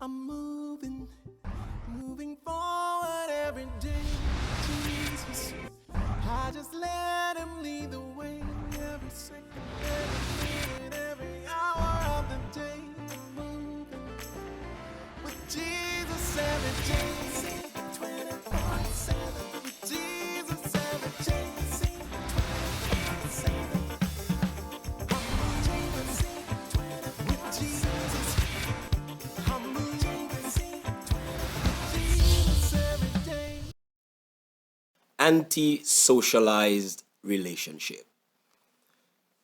I'm moving forward every day, Jesus. I just let him lead the way every second, every minute, every hour of the day. I'm moving with Jesus every day, 24/7. With Jesus every day, 24/7. I'm moving with Jesus. I'm moving with Jesus every day. Anti-socialized relationship.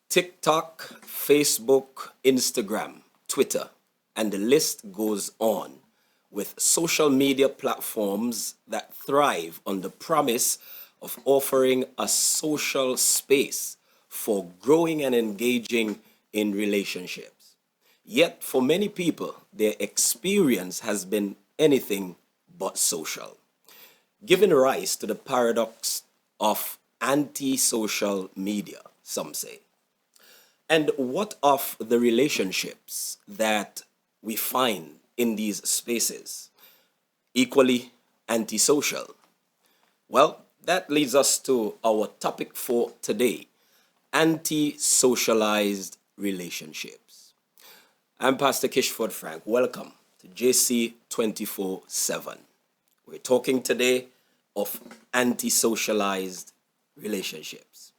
TikTok, Facebook, Instagram, Twitter, and the list goes on with social media platforms that thrive on the promise of offering a social space for growing and engaging in relationships. Yet, for many people, their experience has been anything but social, giving rise to the paradox of anti-social media, some say. And what of the relationships that we find in these spaces? Equally antisocial. Well, that leads us to our topic for today, anti-socialized relationships. I'm Pastor Kishford Frank. Welcome to JC 24/7. We're talking today of anti-socialized relationships.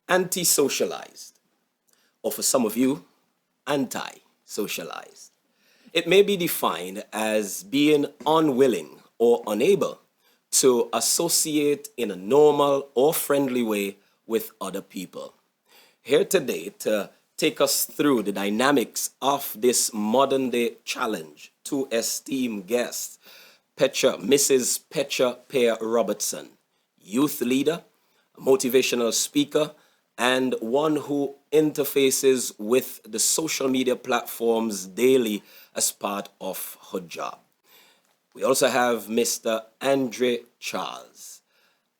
Anti-socialized, or for some of you, anti-socialized. It may be defined as being unwilling or unable to associate in a normal or friendly way with other people. Here today to take us through the dynamics of this modern day challenge, two esteemed guests, Mrs. Petra Pear Robertson, youth leader, a motivational speaker, and one who interfaces with the social media platforms daily as part of her job. We also have Mr. Andre Charles,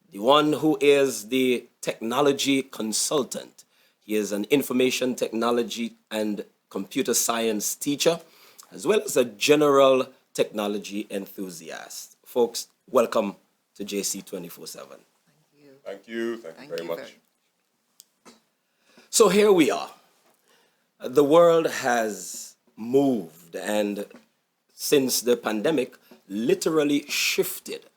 the one who is the technology consultant. He is an information technology and computer science teacher, as well as a general technology enthusiast. Folks, welcome to JC 24/7. Thank you very much. So here we are. The world has moved, and since the pandemic, literally shifted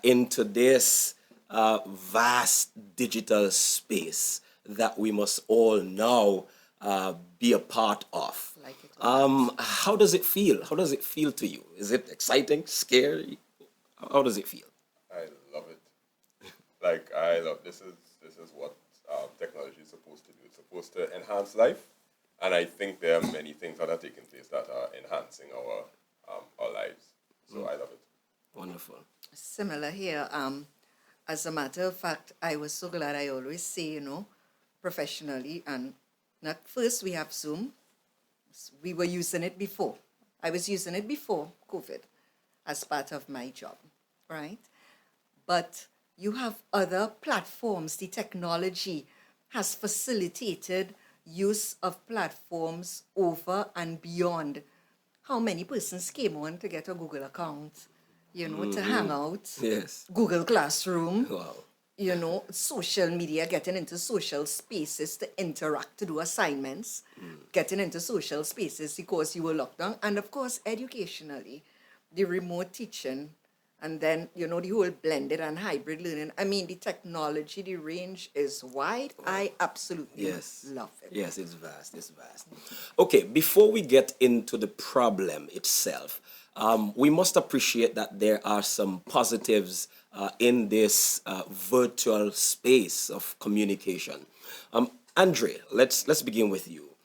into this vast digital space that we must all now be a part of. How does it feel? How does it feel to you? Is it exciting, scary? How does it feel? I love it. I love this is what technology is supposed to do. It's supposed to enhance life, and I think there are many things that are taking place that are enhancing our lives. So I love it. Wonderful. Similar here. As a matter of fact, I was so glad. I always say, professionally, and not first we have Zoom. We were using it before. I was using it before COVID as part of my job, right? But you have other platforms. The technology has facilitated use of platforms over and beyond. How many persons came on to get a Google account, to hang out? Yes. Google Classroom. Wow. Social media, getting into social spaces to interact, to do assignments, getting into social spaces because you were locked down. And of course, educationally, the remote teaching, and then, the whole blended and hybrid learning. I mean, the technology, the range is wide. I absolutely love it. Yes, it's vast. It's vast. Okay, before we get into the problem itself, we must appreciate that there are some positives in this virtual space of communication. Andre, let's begin with you.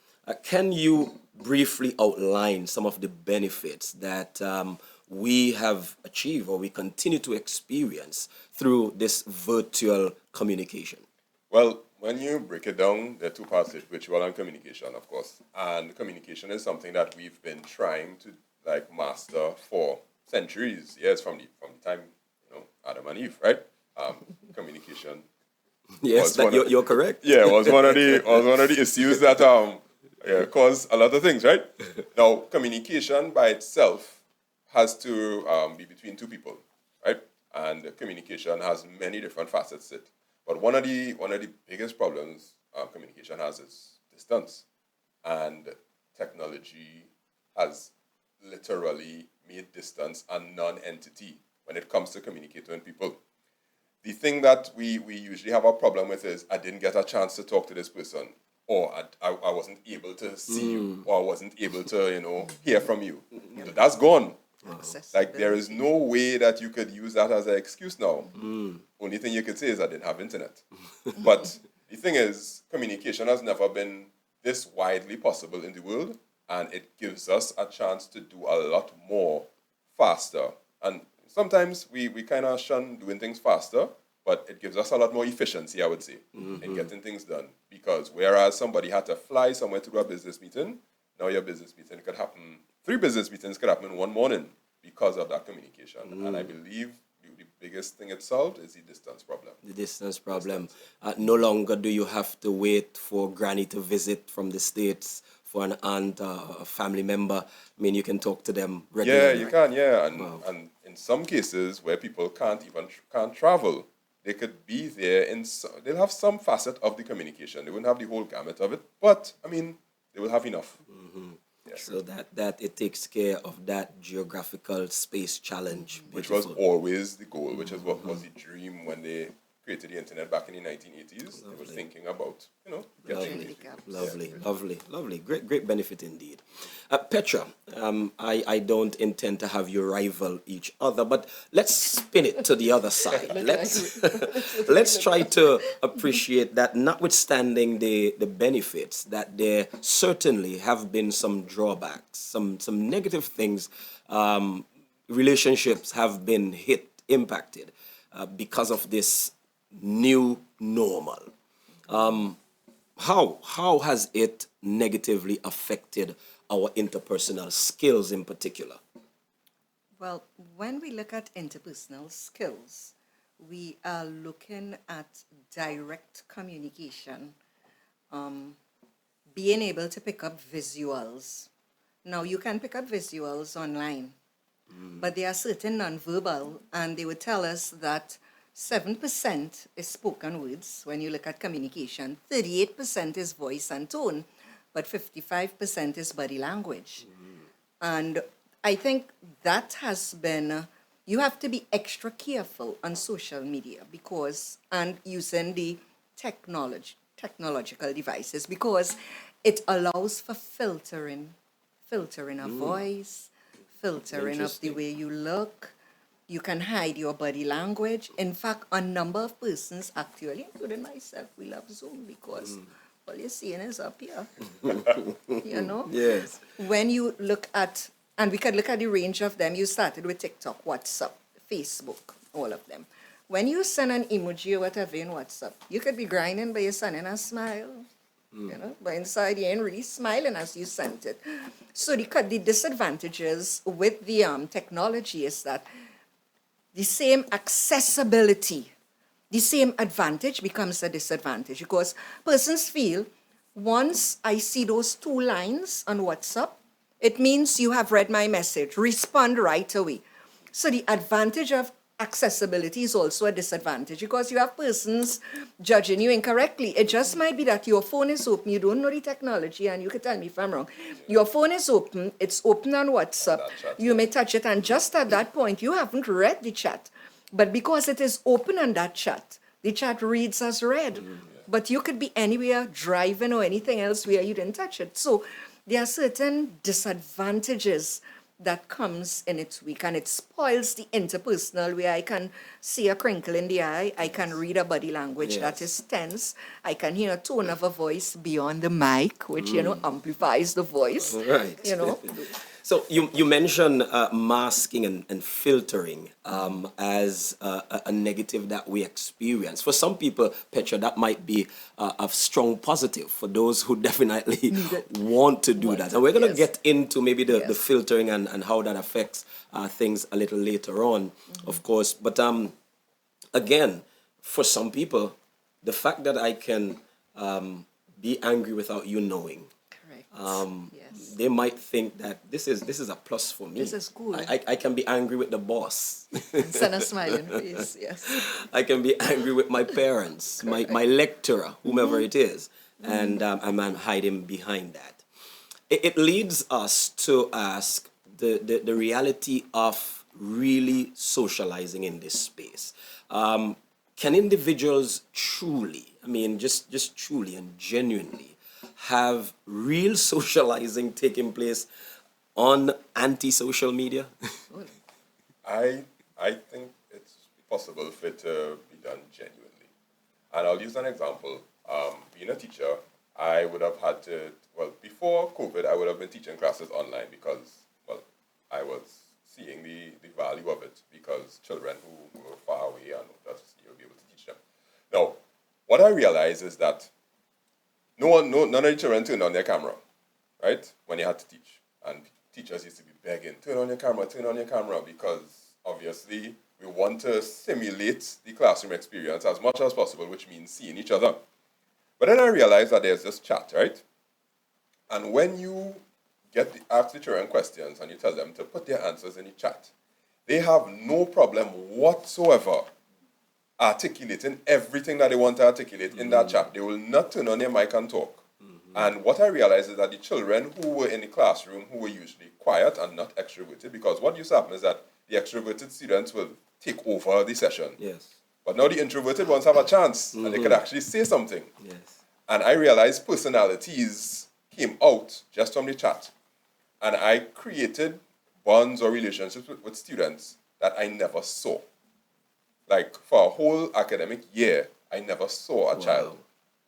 Can you briefly outline some of the benefits that we have achieved or we continue to experience through this virtual communication? Well, when you break it down, there are two parts to it, virtual and communication, of course. And communication is something that we've been trying to master for centuries. Yes, from the time Adam and Eve, right? Communication. Yes, you're correct. Yeah, was one of the issues that Yeah, cause a lot of things, right? Now, communication by itself has to be between two people, right? And communication has many different facets to it. But one of the biggest problems communication has is distance, and technology has literally made distance a non-entity when it comes to communicating with people. The thing that we usually have a problem with is I didn't get a chance to talk to this person, or I wasn't able to see you, or I wasn't able to, hear from you. So that's gone. Like, there is no way that you could use that as an excuse now. Only thing you could say is I didn't have internet. But the thing is, communication has never been this widely possible in the world, and it gives us a chance to do a lot more faster. And sometimes we kind of shun doing things faster, but it gives us a lot more efficiency, I would say, in getting things done. Because whereas somebody had to fly somewhere to do a business meeting, now your business meeting could happen, 3 business meetings could happen in one morning because of that communication. And I believe the biggest thing it solved is the distance problem. The distance problem. No longer do you have to wait for granny to visit from the States, for an aunt, a family member. I mean, you can talk to them regularly. Yeah, you can, yeah. And in some cases where people can't travel, they could be there they'll have some facet of the communication. They wouldn't have the whole gamut of it, but I mean, they will have enough. Yeah. So that it takes care of that geographical space challenge. Which was always the goal, which is what was the dream when they created the internet back in the 1980s. They were thinking about, getting Lovely. Great benefit indeed. Petra, I don't intend to have you rival each other, but let's spin it to the other side. Let's try to appreciate that, notwithstanding the benefits, that there certainly have been some drawbacks, some negative things. Relationships have been impacted because of this new normal. How has it negatively affected our interpersonal skills in particular? Well, when we look at interpersonal skills, we are looking at direct communication, being able to pick up visuals. Now, you can pick up visuals online, but they are certain nonverbal, and they would tell us that 7% is spoken words when you look at communication, 38% is voice and tone, but 55% is body language. And I think that has been, you have to be extra careful on social media and using the technological devices, because it allows for filtering of voice, filtering of the way you look. You can hide your body language. In fact, a number of persons, actually, including myself, we love Zoom because all you're seeing is up here. Yes. When you look at, and we can look at the range of them, you started with TikTok, WhatsApp, Facebook, all of them. When you send an emoji or whatever in WhatsApp, you could be grinding, but you're sending a smile. But inside you ain't really smiling as you sent it. So the disadvantages with the technology is that the same accessibility, the same advantage becomes a disadvantage, because persons feel once I see those 2 lines on WhatsApp, it means you have read my message. Respond right away. So the advantage of accessibility is also a disadvantage, because you have persons judging you incorrectly. It just might be that your phone is open, you don't know the technology, and you can tell me if I'm wrong. Your phone is open, it's open on WhatsApp, you may touch it, and just at that point, you haven't read the chat. But because it is open on that chat, the chat reads as read. But you could be anywhere, driving or anything else where you didn't touch it. So there are certain disadvantages that comes in its week, and it spoils the interpersonal, where I can see a crinkle in the eye, I can read a body language that is tense, I can hear a tone of a voice beyond the mic, which, amplifies the voice. Right. So you mentioned masking and filtering as a negative that we experience. For some people, Petra, that might be a strong positive for those who definitely want to do that. And we're going to get into maybe the filtering and how that affects things a little later on, of course. But again, for some people, the fact that I can be angry without you knowing, Correct. Yes. they might think that this is a plus for me. This is cool. I can be angry with the boss. Send a smiling face, yes. I can be angry with my parents, my lecturer, whomever it is, and I'm hiding behind that. It leads us to ask the reality of really socializing in this space. Can individuals truly, I mean, just truly and genuinely, have real socializing taking place on anti-social media? I think it's possible for it to be done genuinely. And I'll use an example. Being a teacher, I would have had to, well, before COVID, I would have been teaching classes online because, well, I was seeing the value of it because children who were far away and just you'll be able to teach them. Now, what I realized is that none of the children turned on their camera, right, when they had to teach. And teachers used to be begging, turn on your camera, because obviously we want to simulate the classroom experience as much as possible, which means seeing each other. But then I realized that there's this chat, right? And when you ask the children questions and you tell them to put their answers in the chat, they have no problem whatsoever articulating everything that they want to articulate in that chat. They will not turn on their mic and talk. And what I realized is that the children who were in the classroom, who were usually quiet and not extroverted, because what used to happen is that the extroverted students will take over the session. Yes. But now the introverted ones have a chance, and they could actually say something. Yes. And I realized personalities came out just from the chat. And I created bonds or relationships with students that I never saw. Like, for a whole academic year, I never saw a child.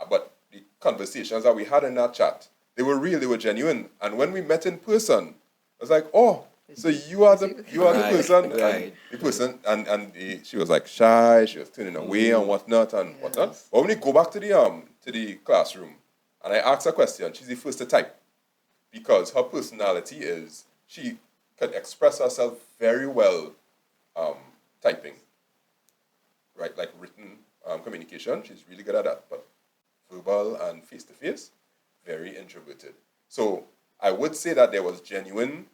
But the conversations that we had in that chat, they were real, they were genuine. And when we met in person, I was like, oh, so you are the person. Right. And the person, she was like shy, she was turning away and whatnot and whatnot. But when we go back to the classroom, and I asked her a question, she's the first to type. Because her personality is, she could express herself very well typing. Right, like written communication, she's really good at that. But verbal and face-to-face, very introverted. So I would say that there was genuine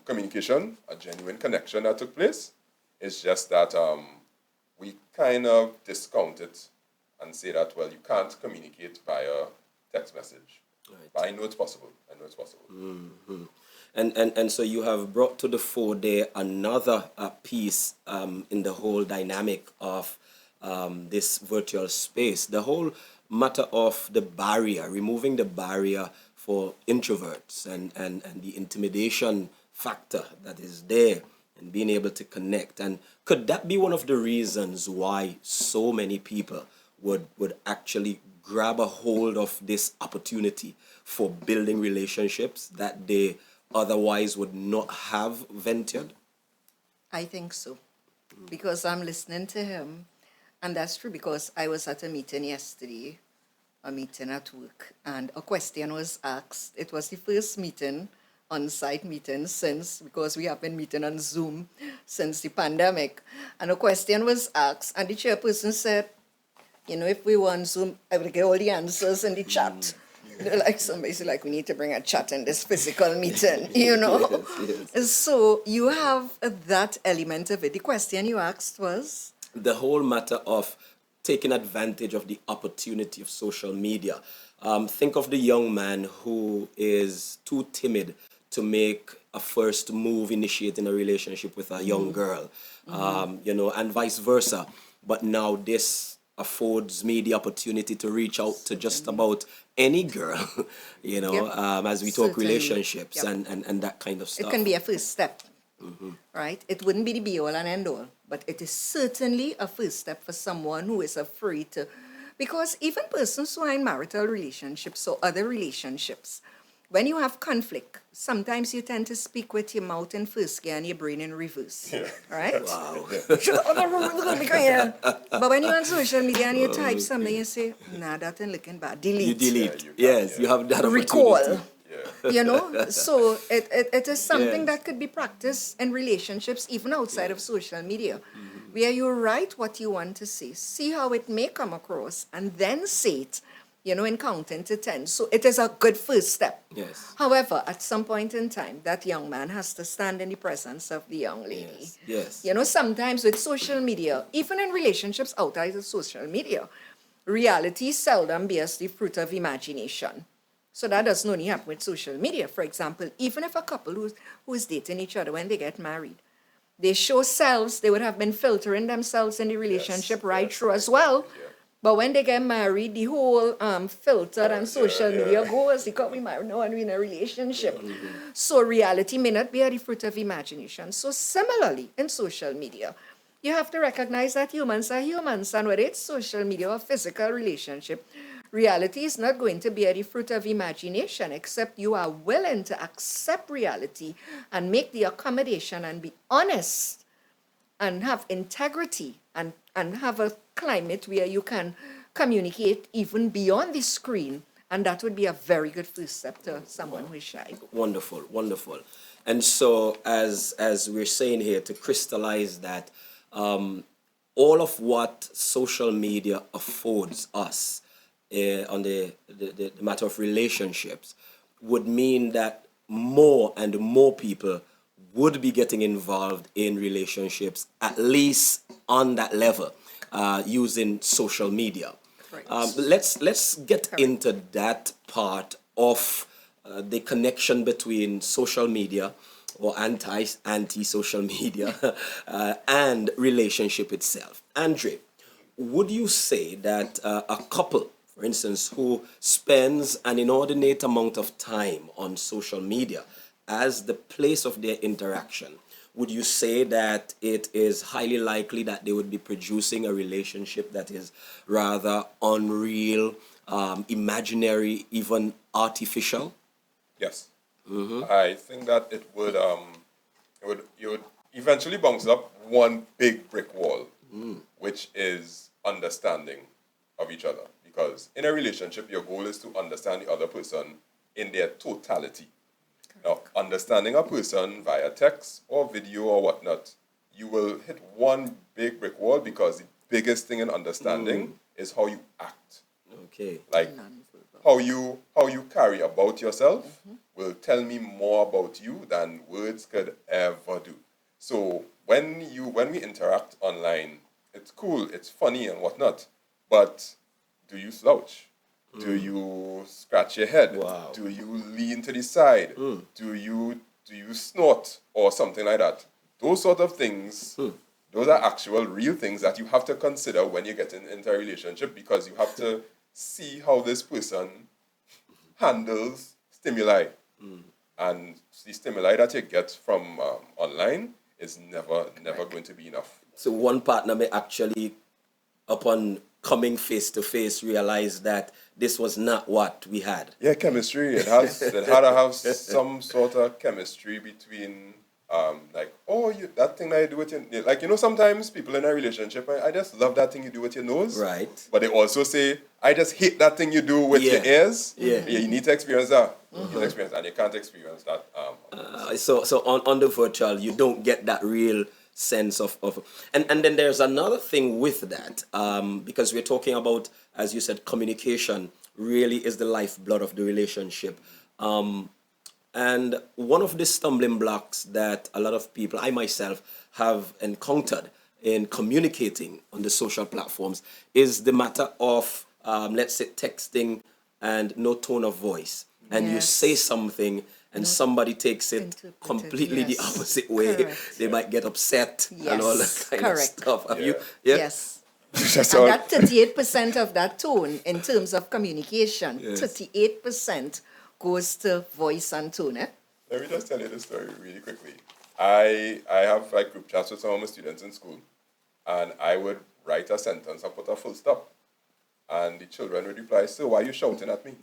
communication, a genuine connection that took place. It's just that we kind of discount it and say that, well, you can't communicate via text message. Right. But I know it's possible. Mm-hmm. And so you have brought to the fore there another piece in the whole dynamic of this virtual space. The whole matter of the barrier, removing the barrier for introverts and the intimidation factor that is there and being able to connect. And could that be one of the reasons why so many people would actually grab a hold of this opportunity for building relationships that they otherwise would not have ventured? I think so, because I'm listening to him, and that's true because I was at a meeting yesterday, a meeting at work, and a question was asked. It was the first meeting, on-site meeting because we have been meeting on Zoom since the pandemic, and a question was asked, and the chairperson said, if we want Zoom, I will get all the answers in the chat. Like somebody's like, we need to bring a chat in this physical meeting, Yes. So you have that element of it. The question you asked was? The whole matter of taking advantage of the opportunity of social media. Think of the young man who is too timid to make a first move initiating a relationship with a young girl, and vice versa. But now this affords me the opportunity to reach out to just about any girl, as we talk relationships and that kind of stuff. It can be a first step, right? It wouldn't be the be-all and end-all, but it is certainly a first step for someone who is afraid to, because even persons who are in marital relationships or other relationships, when you have conflict, sometimes you tend to speak with your mouth in first gear and your brain in reverse, right? Wow. But when you're on social media and you type something, you say, nah, that ain't looking bad. Delete. You delete. You have that opportunity. Recall. So it is something that could be practiced in relationships, even outside of social media, where you write what you want to say, see how it may come across, and then say it in counting to 10. So it is a good first step. Yes. However, at some point in time, that young man has to stand in the presence of the young lady. Yes. Sometimes with social media, even in relationships outside of social media, reality seldom bears the fruit of imagination. So that doesn't only happen with social media. For example, even if a couple who is dating each other when they get married, they show selves, they would have been filtering themselves in the relationship through as well. Yeah. But when they get married, the whole filter and social media goes because we married now and we're in a relationship. So reality may not be the fruit of imagination. So similarly, in social media, you have to recognize that humans are humans, and whether it's social media or physical relationship, reality is not going to be the fruit of imagination, except you are willing to accept reality and make the accommodation and be honest and have integrity and have a climate where you can communicate even beyond the screen. And that would be a very good first step to someone who is shy. Wonderful, wonderful. And so, as we're saying here, to crystallize that, all of what social media affords us on the matter of relationships would mean that more and more people would be getting involved in relationships, at least on that level, using social media. Correct. Let's get into that part of the connection between social media or anti-social media and relationship itself. Andre, would you say that a couple, for instance, who spends an inordinate amount of time on social media as the place of their interaction, would you say that it is highly likely that they would be producing a relationship that is rather unreal, imaginary, even artificial? Yes. I think that it would you would eventually bounce up one big brick wall, which is understanding of each other. Because in a relationship, your goal is to understand the other person in their totality. Now, understanding a person via text or video or whatnot, you will hit one big brick wall because the biggest thing in understanding is how you act. Okay. Like how you carry about yourself will tell me more about you than words could ever do. So when we interact online, it's cool, it's funny and whatnot, but do you slouch? Do you scratch your head? Wow. Do you lean to the side? Do you snort or something like that? Those sort of things, those are actual real things that you have to consider when you get into a relationship, because you have to see how this person handles stimuli. And the stimuli that you get from online is never going to be enough. So one partner may actually, upon coming face to face, realize that this was not what we had. Yeah, chemistry. It had to have some sort of chemistry between that thing that you do with your, sometimes people in a relationship, I just love that thing you do with your nose. Right. But they also say, I just hate that thing you do with your ears. Yeah. You need to experience that. You need to experience, and you can't experience that. So on the virtual, you don't get that real sense of and then there's another thing with that, because we're talking about, as you said, communication really is the lifeblood of the relationship, and one of the stumbling blocks that a lot of people, I myself, have encountered in communicating on the social platforms is the matter of let's say texting and no tone of voice, and you say something and somebody takes it completely the opposite way. Correct. They might get upset and all that kind of stuff. Have you? Yeah. Yes. That's And all. that 38% of that tone in terms of communication, 38% goes to voice and tone. Let me just tell you this story really quickly. I have group chats with some of my students in school, and I would write a sentence and put a full stop, and the children would reply, "So why are you shouting at me?"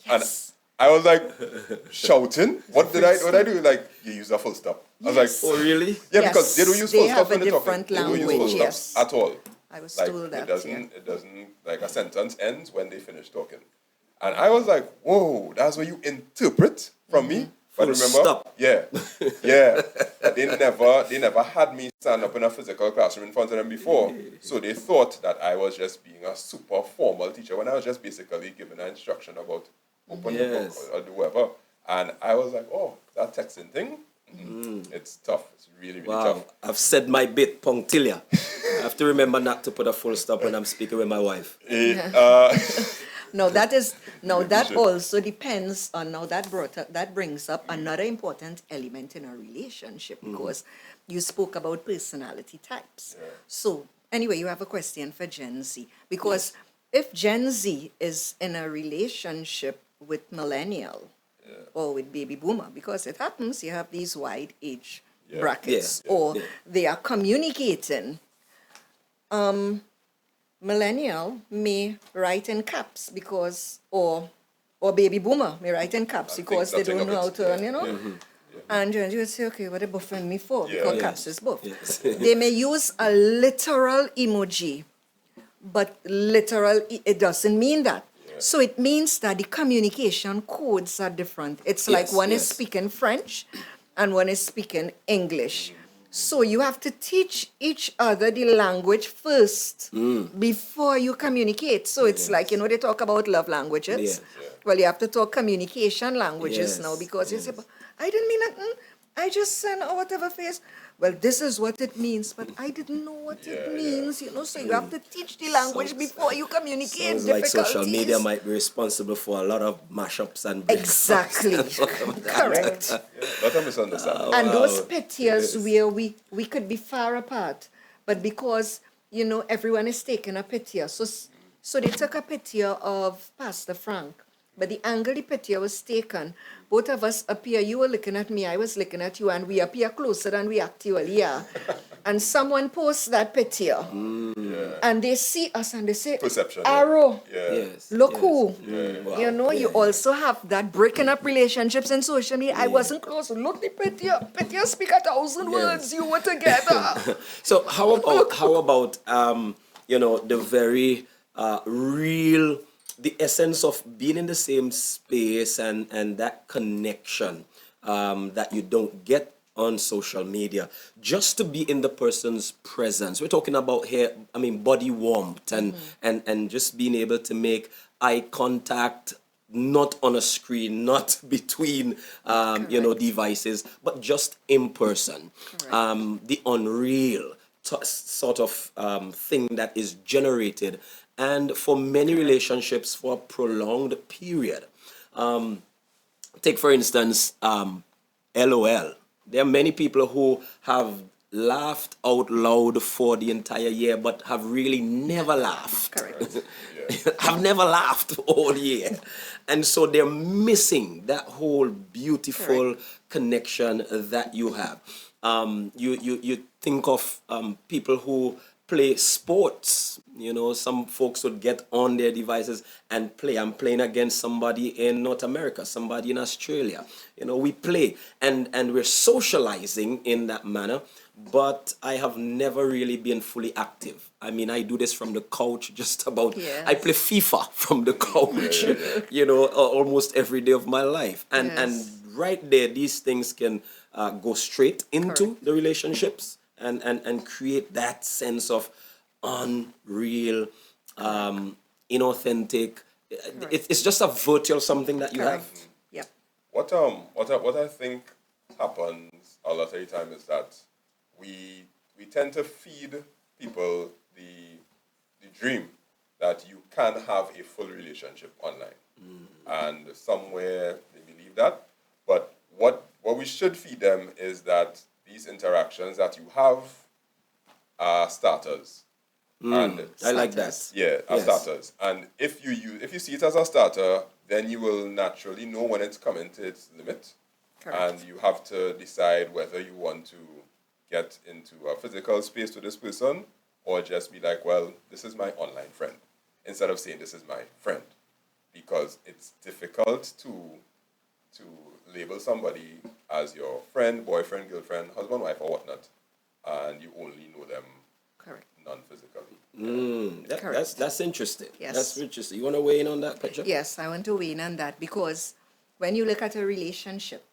Yes. And I was like, shouting? What did I do? Like, you use a full stop. I was like, Oh, really? yeah, Yes, because they don't use they full stop have a when they're talking. different They don't use full language, stops yes. at all. I was Like, told that. it doesn't, like a sentence ends when they finish talking. And I was like, whoa, that's what you interpret from me? But Full remember, stop. yeah. They never had me stand up in a physical classroom in front of them before. So they thought that I was just being a super formal teacher when I was just basically giving an instruction about open the book Yes. or do whatever. And I was like, oh, that texting thing? It's tough. It's really, really Wow, tough. I've said my bit, punctilia. I have to remember not to put a full stop when I'm speaking with my wife. No, that also depends on, now that brings up another important element in a relationship, because you spoke about personality types. So anyway, you have a question for Gen Z, because if Gen Z is in a relationship with millennial or with baby boomer, because it happens, you have these wide age brackets, or they are communicating, millennial may write in caps because, or baby boomer may write in caps because they don't know how to, and you would say, okay, what are they buffing me for? Because caps is buff. Yes. They may use a literal emoji, but literal, it doesn't mean that. So it means that the communication codes are different. It's like one is speaking French and one is speaking English. So you have to teach each other the language first before you communicate. So it's like, they talk about love languages. Well, you have to talk communication languages now, because you say, but I didn't mean nothing. I just sent or whatever face. Well, this is what it means, but I didn't know what it means, so you have to teach the language before you communicate. Sounds like social media might be responsible for a lot of mashups and breakups. Exactly. Correct. Lot of misunderstanding. And those pictures where we could be far apart, but because, everyone is taking a picture. So they took a picture of Pastor Frank, but the angle the picture was taken, both of us appear, you were looking at me, I was looking at you, and we appear closer than we actually are. And someone posts that picture, and they see us and they say, Perception. Arrow, Yes. look yes. who. Wow. You also have that breaking up relationships in social media. I wasn't close. Look the picture. Picture speak 1,000 words. You were together. So how about the very real, the essence of being in the same space and that connection that you don't get on social media, just to be in the person's presence. We're talking about here, body warmth and just being able to make eye contact, not on a screen, not between devices, but just in person. The unreal sort of thing that is generated, and for many relationships for a prolonged period. Take for instance, LOL. There are many people who have laughed out loud for the entire year, but have really never laughed. Correct. Have never laughed all year. And so they're missing that whole beautiful connection that you have. You think of people who play sports. Some folks would get on their devices and play. I'm playing against somebody in North America, somebody in Australia. We play and we're socializing in that manner, but I have never really been fully active. I do this from the couch just about. I play FIFA from the couch, almost every day of my life. And right there, these things can go straight into the relationships and create that sense of unreal, inauthentic. It's just a virtual something that you have. Yep. What I think happens a lot of the time is that we tend to feed people the dream that you can have a full relationship online, and somewhere they believe that. But what we should feed them is that these interactions that you have are starters. And I like that. Yeah, as starters. And if you see it as a starter, then you will naturally know when it's coming to its limit. Correct. And you have to decide whether you want to get into a physical space with this person, or just be like, well, this is my online friend, instead of saying this is my friend. Because it's difficult to label somebody as your friend, boyfriend, girlfriend, husband, wife, or whatnot, and you only know them non-physically. That's interesting. Yes. That's interesting. You want to weigh in on that, Petra? Yes, I want to weigh in on that, because when you look at a relationship,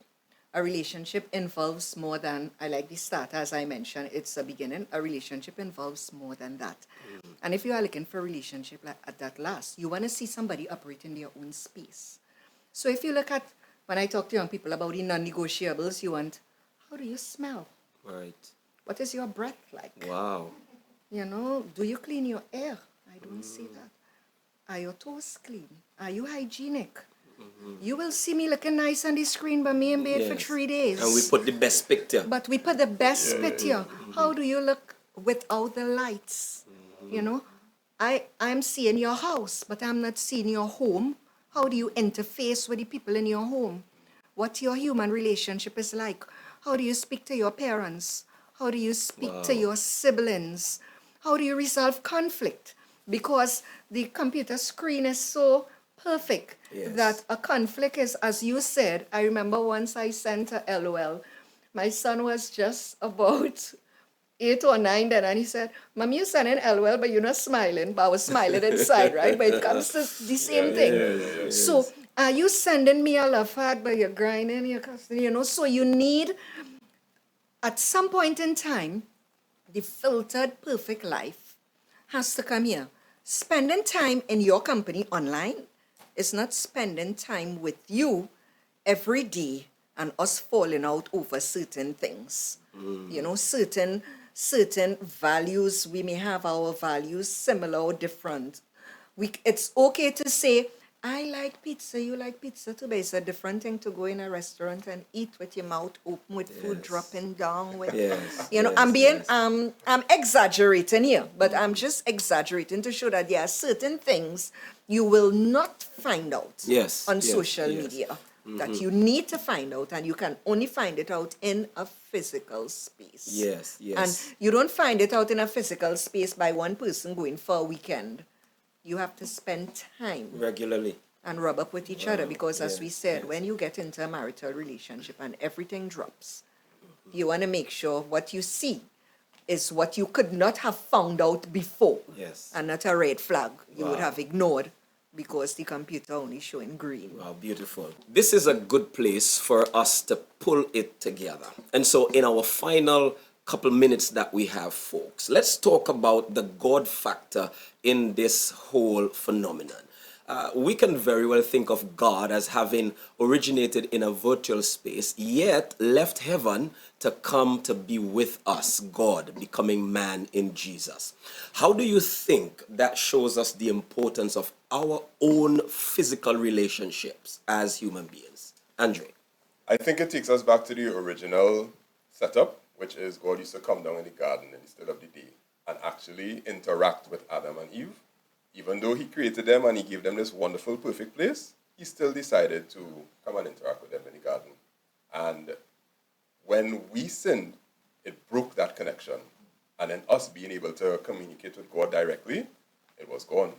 a relationship involves more than, I like the start, as I mentioned, it's a beginning. A relationship involves more than that. And if you are looking for a relationship at that last, you want to see somebody operate in their own space. So if you look at, when I talk to young people about the non-negotiables, you want, how do you smell? Right. What is your breath like? Wow. You know, do you clean your air? I don't see that. Are your toes clean? Are you hygienic? You will see me looking nice on the screen, but me in bed for 3 days. And we put the best picture. But we put the best picture. How do you look without the lights? You know, I'm seeing your house, but I'm not seeing your home. How do you interface with the people in your home? What your human relationship is like? How do you speak to your parents? How do you speak to your siblings? How do you resolve conflict? Because the computer screen is so perfect that a conflict is, as you said, I remember once I sent a LOL. My son was just about 8 or 9 then, and he said, Mom, you're sending LOL, but you're not smiling. But I was smiling inside, right? But it comes to the same thing. So, are you sending me a love heart, but you're grinding, you're cussing, you know? So you need, at some point in time, the filtered perfect life has to come here. Spending time in your company online is not spending time with you every day and us falling out over certain things. You know, certain values, we may have our values similar or different. It's okay to say, I like pizza, you like pizza too, but it's a different thing to go in a restaurant and eat with your mouth open, with food dropping down. With, you know, I'm exaggerating here, but I'm just exaggerating to show that there are certain things you will not find out on social media that you need to find out, and you can only find it out in a physical space. Yes. And you don't find it out in a physical space by one person going for a weekend. You have to spend time regularly and rub up with each other, because as we said, when you get into a marital relationship and everything drops, you want to make sure what you see is what you could not have found out before, and not a red flag you would have ignored because the computer only showing green. Wow, beautiful. This is a good place for us to pull it together. And so in our final couple minutes that we have, folks, let's talk about the God factor in this whole phenomenon. We can very well think of God as having originated in a virtual space, yet left heaven to come to be with us, God becoming man in Jesus. How do you think that shows us the importance of our own physical relationships as human beings? Andre? I think it takes us back to the original setup, which is God used to come down in the garden in the still of the day and actually interact with Adam and Eve. Even though he created them and he gave them this wonderful, perfect place, he still decided to come and interact with them in the garden. And when we sinned, it broke that connection. And then us being able to communicate with God directly, it was gone.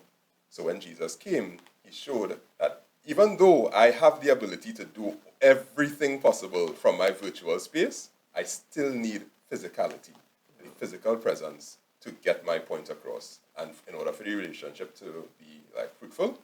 So when Jesus came, he showed that even though I have the ability to do everything possible from my virtual space, I still need physicality, the physical presence to get my point across. And in order for the relationship to be fruitful,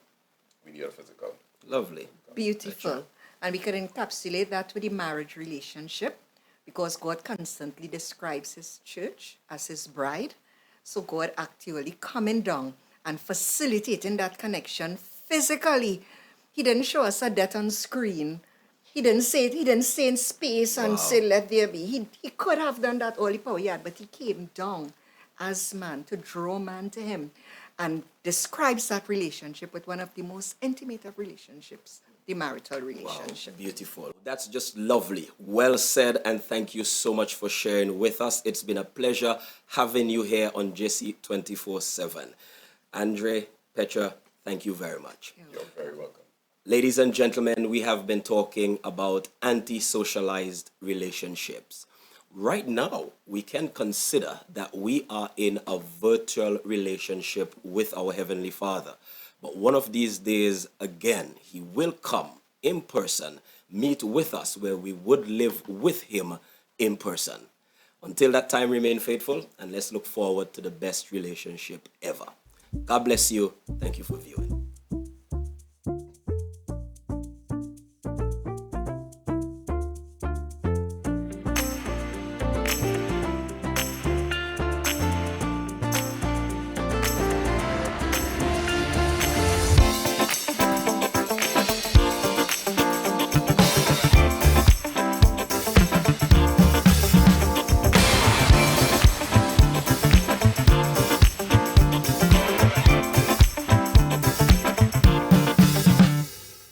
we need a physical. Lovely. Beautiful. And we can encapsulate that with the marriage relationship, because God constantly describes his church as his bride. So God actually coming down and facilitating that connection physically. He didn't show us a death on screen. He didn't say in space and say, let there be. He could have done that all the power he had, but he came down as man to draw man to him, and describes that relationship with one of the most intimate of relationships, the marital relationship. Wow, beautiful. That's just lovely. Well said, and thank you so much for sharing with us. It's been a pleasure having you here on Jesse 24/7. Andre, Petra, thank you very much. You're very welcome. Ladies and gentlemen, we have been talking about anti-socialized relationships. Right now, we can consider that we are in a virtual relationship with our Heavenly Father. But one of these days, again, he will come in person, meet with us where we would live with him in person. Until that time, remain faithful, and let's look forward to the best relationship ever. God bless you. Thank you for viewing.